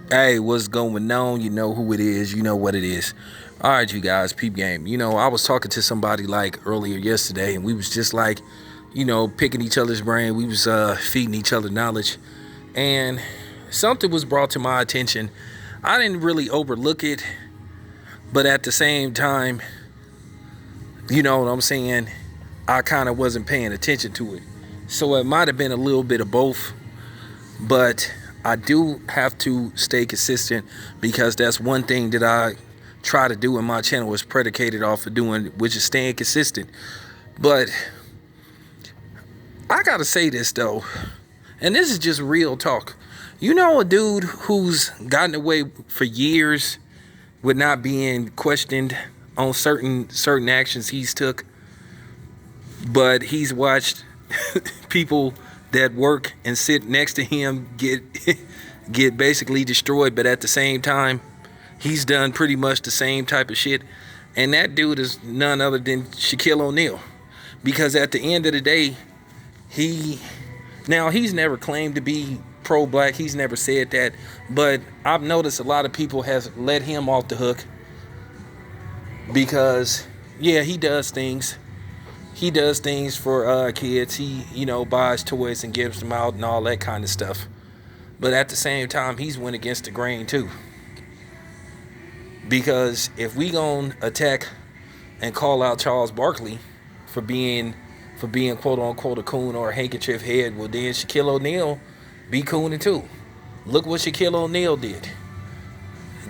Hey, what's going on? You know who it is. You know what it is. All right, you guys, peep game. I was talking to somebody like earlier yesterday, and we was just like, picking each other's brain. We was feeding each other knowledge, and something was brought to my attention. I didn't really overlook it, but at the same time, you know what I'm saying? I kind of wasn't paying attention to it. So it might have been a little bit of both, but I do have to stay consistent because that's one thing that I try to do in my channel is predicated off of doing, which is staying consistent. But I gotta say this though, and this is just real talk. You know a dude who's gotten away for years with not being questioned on certain actions he's took, but he's watched people that work and sit next to him get basically destroyed, but at the same time he's done pretty much the same type of shit. And that dude is none other than Shaquille O'Neal. Because at the end of the day, he's never claimed to be pro-black. He's never said that. But I've noticed a lot of people has let him off the hook because, yeah, he does things. He does things for kids. He, buys toys and gives them out and all that kind of stuff. But at the same time, he's went against the grain too. Because if we gonna attack and call out Charles Barkley for being quote unquote a coon or a handkerchief head, well then Shaquille O'Neal be cooning too. Look what Shaquille O'Neal did.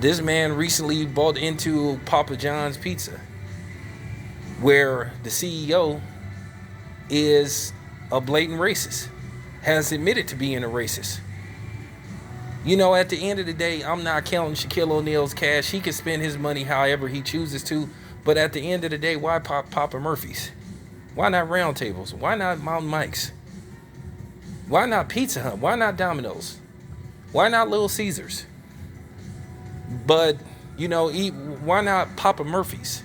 This man recently bought into Papa John's Pizza, where the CEO is a blatant racist, has admitted to being a racist. At the end of the day, I'm not counting Shaquille O'Neal's cash. He can spend his money however he chooses to. But at the end of the day, why Papa Murphy's? Why not Round Tables? Why not Mountain Mike's? Why not Pizza Hut? Why not Domino's? Why not Little Caesars? But, why not Papa Murphy's?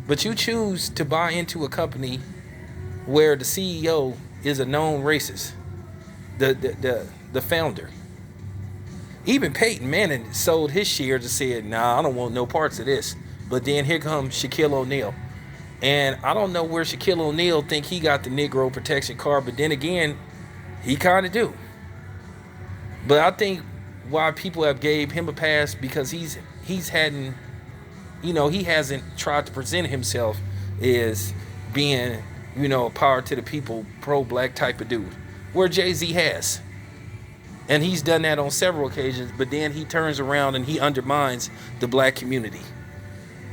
But you choose to buy into a company where the CEO is a known racist, the founder. Even Peyton Manning sold his shares and said, nah, I don't want no parts of this. But then here comes Shaquille O'Neal. And I don't know where Shaquille O'Neal think he got the Negro protection card, but then again, he kind of do. But I think why people have gave him a pass because he hasn't tried to present himself as being, a power to the people, pro-black type of dude, where Jay-Z has. And he's done that on several occasions, but then he turns around and he undermines the black community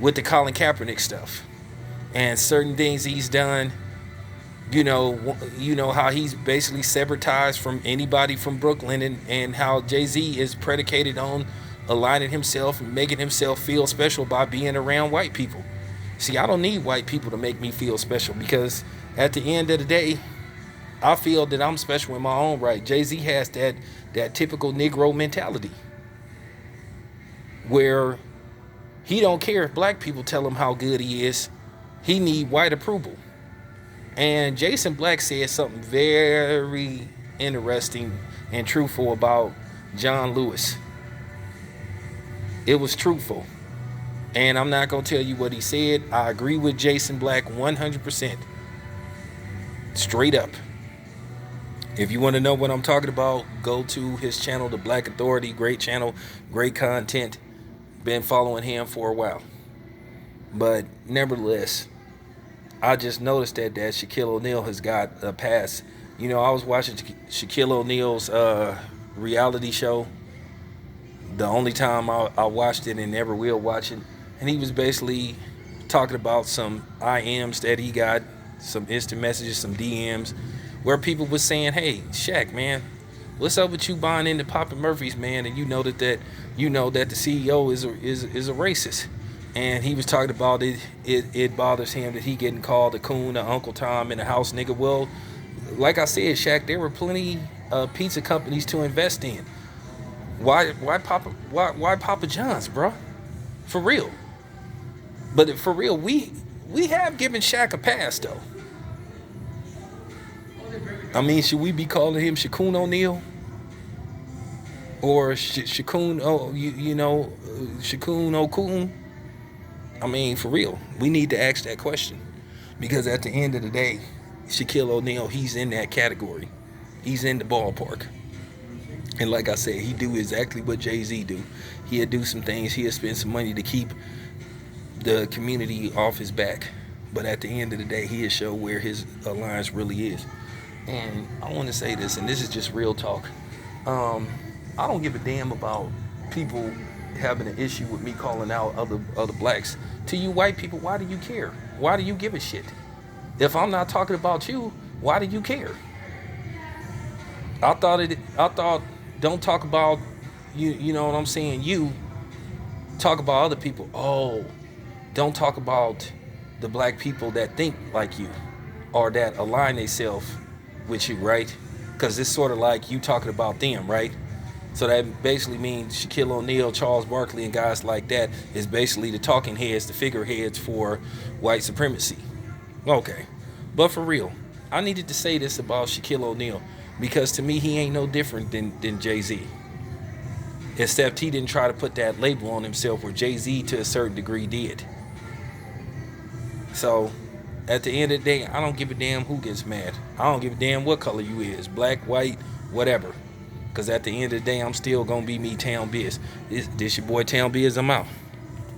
with the Colin Kaepernick stuff and certain things he's done. You know how he's basically severed ties from anybody from Brooklyn, and how Jay-Z is predicated on aligning himself and making himself feel special by being around white people. See, I don't need white people to make me feel special because at the end of the day, I feel that I'm special in my own right. Jay-Z has that typical Negro mentality where he don't care if black people tell him how good he is. He need white approval. And Jason Black said something very interesting and truthful about John Lewis. It was truthful. And I'm not going to tell you what he said. I agree with Jason Black 100%. Straight up. If you want to know what I'm talking about, go to his channel, The Black Authority. Great channel, great content. Been following him for a while. But nevertheless, I just noticed that Shaquille O'Neal has got a pass. I was watching Shaquille O'Neal's reality show. The only time I watched it and never will watch it. And he was basically talking about some IMs that he got, some instant messages, some DMs, where people was saying, hey, Shaq, man, what's up with you buying into Papa Murphy's, man? And you know that the CEO is a racist. And he was talking about it bothers him that he getting called a coon, a Uncle Tom, and a house nigga. Well, like I said, Shaq, there were plenty of pizza companies to invest in. Why Papa John's, bro? For real. But for real, we have given Shaq a pass though. I mean, should we be calling him Shaquille O'Neal? or Shakun, oh, Shakun Okun. I mean, for real, we need to ask that question because at the end of the day, Shaquille O'Neal, he's in that category. He's in the ballpark. And like I said, he do exactly what Jay-Z do. He'll do some things. He'll spend some money to keep the community off his back. But at the end of the day, he'll show where his alliance really is. And I want to say this, and this is just real talk. I don't give a damn about people having an issue with me calling out other blacks. To you white people, why do you care? Why do you give a shit? If I'm not talking about you, why do you care? I thought don't talk about you, you know what I'm saying? You talk about other people. Oh, don't talk about the black people that think like you or that align themselves with you, right? Because it's sort of like you talking about them, right? So that basically means Shaquille O'Neal, Charles Barkley, and guys like that is basically the talking heads, the figureheads for white supremacy. Okay. But for real, I needed to say this about Shaquille O'Neal because to me, he ain't no different than Jay-Z. Except he didn't try to put that label on himself where Jay-Z to a certain degree did. So at the end of the day, I don't give a damn who gets mad. I don't give a damn what color you is, black, white, whatever. Because at the end of the day, I'm still going to be me, Town Biz. This your boy, Town Biz. I'm out.